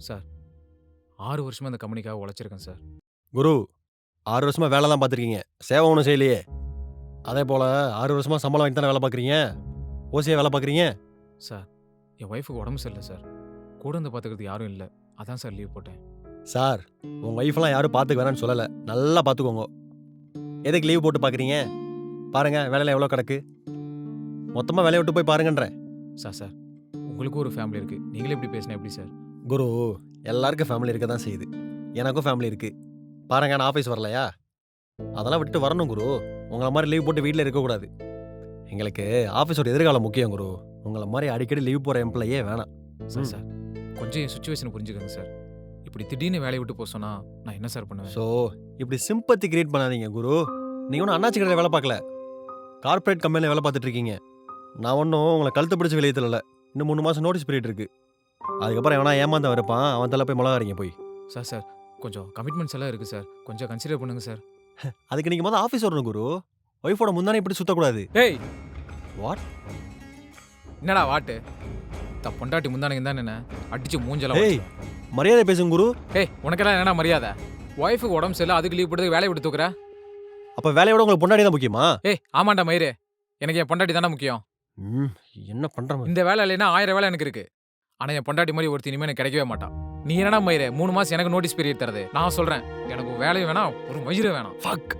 Sir 6 வருஷமா இந்த கம்பெனிக்காக உழைச்சிருக்கேன் sir. குரு 6 வருஷமா வேலை தான் பார்த்துருக்கீங்க. சேவை ஒன்றும் செய்யலையே. அதே போல் 6 வருஷமா சம்பளம் வாங்கி தானே வேலை பார்க்குறீங்க. ஓசியாக வேலை பார்க்குறீங்க. சார் என் ஒய்ஃபுக்கு உடம்பு சரியில்லை சார். கூட இருந்து பார்த்துக்கிறது யாரும் இல்லை. அதான் சார் லீவ் போட்டேன். சார் உங்கள் ஒய்ஃபெல்லாம் யாரும் பார்த்துக்க வேணான்னு சொல்லலை. நல்லா பார்த்துக்கோங்க. எதுக்கு லீவ் போட்டு பார்க்குறீங்க? பாருங்கள் வேலையில் எவ்வளோ கிடக்கு. மொத்தமாக வேலையை விட்டு போய் பாருங்கன்றேன். சார் உங்களுக்கும் ஒரு ஃபேமிலி இருக்குது. நீங்களே இப்படி பேசினா எப்படி சார்? குரு எல்லாருக்கும் ஃபேமிலி இருக்க தான் செய்யுது. எனக்கும் ஃபேமிலி இருக்குது. பாருங்க நான் ஆஃபீஸ் வரலையா, அதெல்லாம் விட்டு வரணும் குரு. உங்களை மாதிரி லீவ் போட்டு வீட்டில் இருக்கக்கூடாது. எங்களுக்கு ஆஃபீஸோட எதிர்காலம் முக்கியம் குரு. உங்களை மாதிரி அடிக்கடி லீவ் போகிற எம்ப்ளாயே வேணாம். சார் கொஞ்சம் என் சுச்சுவேஷனை புரிஞ்சுக்கோங்க சார். இப்படி திடீர்னு வேலையை விட்டு போக சொன்னா நான் என்ன சார் பண்ணுவேன்? ஸோ இப்படி சிம்பத்தி கிரியேட் பண்ணாதீங்க குரு. நீங்கள் ஒன்றும் அண்ணாச்சி கடையில் வேலை பார்க்கல, கார்ப்பரேட் கம்பெனியில் வேலை பார்த்துட்டு இருக்கீங்க. நான் ஒன்றும் உங்களை கழுத்து பிடிச்ச வெளியத்தில் இல்லை. இன்னும் 3 மாதம் நோட்டீஸ் பீரியட் இருக்குது. அதுக்கப்புறம் எவனா ஏமாந்த இருப்பான், அவன் தலை போய் மிளகாரிங்க போய். சார் கொஞ்சம் கமிட்மெண்ட்ஸ் எல்லாம் இருக்குது சார். கொஞ்சம் கன்சிடர் பண்ணுங்க சார். அதுக்கு நீங்கள் முதல் ஆஃபீஸ் வரணும் குரு. ஒய்ஃபோட முந்தானே இப்படி சுற்றக்கூடாது. ஏய் வாட்? என்னடா வாட்டு? பொண்டாட்டி முந்தானங்க தான் என்ன அடிச்சு மூஞ்சலாம். ஏய் மரியாதை பேசுங்க குரு. ஏய் உனக்கெல்லாம் என்னடா மரியாதை? ஒய்ஃபுக்கு உடம்பு சரியில்லை, அதுக்கு லீவ் போட்டு வேலையை விட்டு தூக்குற? அப்போ வேலையோட உங்களுக்கு பொண்டாடி தான் முக்கியமா? ஏய் ஆமாண்டா மயிறு, எனக்கு என் பொண்டாட்டி தானே முக்கியம். என்ன பண்ணுற? இந்த வேலை இல்லைன்னா 1000 வேலை எனக்கு இருக்கு. ஆனால் என் பொண்டாட்டி மாதிரி ஒருத்தி இனிமேல் எனக்கு கிடைக்கவே மாட்டான். நீ என்னடா மயிறு 3 மாதம் எனக்கு நோட்டீஸ் பீரியட் தரது? நான் சொல்கிறேன், எனக்கு வேலையும் வேணாம், ஒரு மயிரும் வேணாம். ஃபக்.